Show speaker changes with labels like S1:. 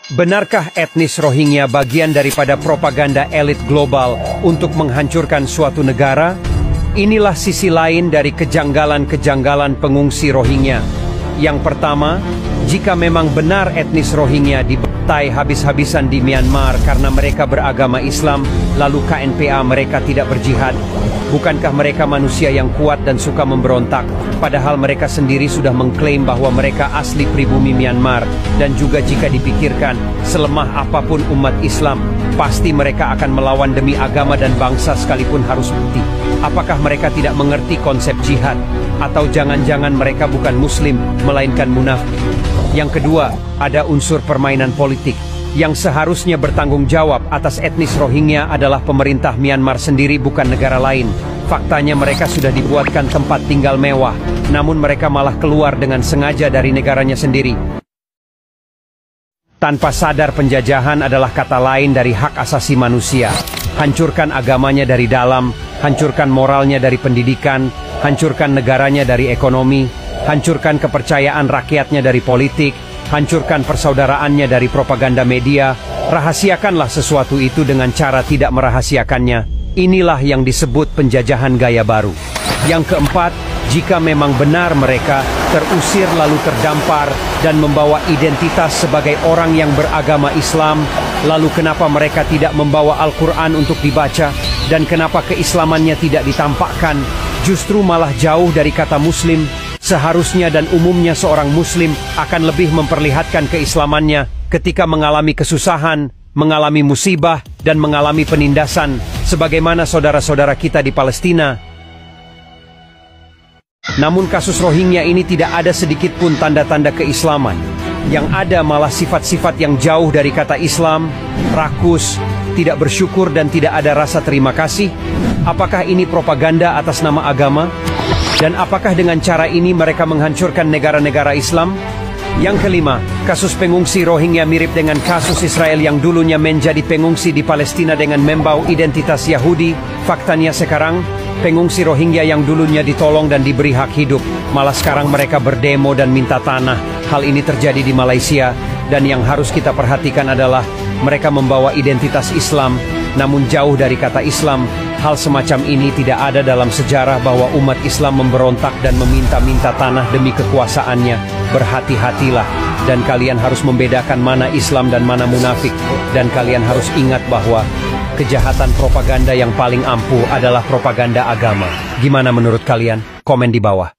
S1: Benarkah etnis Rohingya bagian daripada propaganda elit global untuk menghancurkan suatu negara? Inilah sisi lain dari kejanggalan-kejanggalan pengungsi Rohingya. Yang pertama, jika memang benar etnis Rohingya dibantai habis-habisan di Myanmar karena mereka beragama Islam, lalu KNPA mereka tidak berjihad, bukankah mereka manusia yang kuat dan suka memberontak, padahal mereka sendiri sudah mengklaim bahwa mereka asli pribumi Myanmar, dan juga jika dipikirkan, selemah apapun umat Islam, pasti mereka akan melawan demi agama dan bangsa sekalipun harus mati. Apakah mereka tidak mengerti konsep jihad? Atau jangan-jangan mereka bukan Muslim, melainkan munafik? Yang kedua, ada unsur permainan politik. Yang seharusnya bertanggung jawab atas etnis Rohingya adalah pemerintah Myanmar sendiri, bukan negara lain. Faktanya mereka sudah dibuatkan tempat tinggal mewah, namun mereka malah keluar dengan sengaja dari negaranya sendiri. Tanpa sadar penjajahan adalah kata lain dari hak asasi manusia. Hancurkan agamanya dari dalam, hancurkan moralnya dari pendidikan, hancurkan negaranya dari ekonomi, hancurkan kepercayaan rakyatnya dari politik, hancurkan persaudaraannya dari propaganda media, rahasiakanlah sesuatu itu dengan cara tidak merahasiakannya. Inilah yang disebut penjajahan gaya baru. Yang keempat, jika memang benar mereka terusir lalu terdampar dan membawa identitas sebagai orang yang beragama Islam, lalu kenapa mereka tidak membawa Al-Quran untuk dibaca, dan kenapa keislamannya tidak ditampakkan, justru malah jauh dari kata Muslim? Seharusnya dan umumnya seorang Muslim akan lebih memperlihatkan keislamannya ketika mengalami kesusahan, mengalami musibah, dan mengalami penindasan, sebagaimana saudara-saudara kita di Palestina. Namun kasus Rohingya ini tidak ada sedikit pun tanda-tanda keislaman. Yang ada malah sifat-sifat yang jauh dari kata Islam, rakus, tidak bersyukur dan tidak ada rasa terima kasih. Apakah ini propaganda atas nama agama? Dan apakah dengan cara ini mereka menghancurkan negara-negara Islam? Yang kelima, kasus pengungsi Rohingya mirip dengan kasus Israel yang dulunya menjadi pengungsi di Palestina dengan membawa identitas Yahudi. Faktanya sekarang, pengungsi Rohingya yang dulunya ditolong dan diberi hak hidup, malah sekarang mereka berdemo dan minta tanah. Hal ini terjadi di Malaysia, dan yang harus kita perhatikan adalah mereka membawa identitas Islam, namun jauh dari kata Islam. Hal semacam ini tidak ada dalam sejarah bahwa umat Islam memberontak dan meminta-minta tanah demi kekuasaannya. Berhati-hatilah, dan kalian harus membedakan mana Islam dan mana munafik. Dan kalian harus ingat bahwa kejahatan propaganda yang paling ampuh adalah propaganda agama. Gimana menurut kalian? Komen di bawah.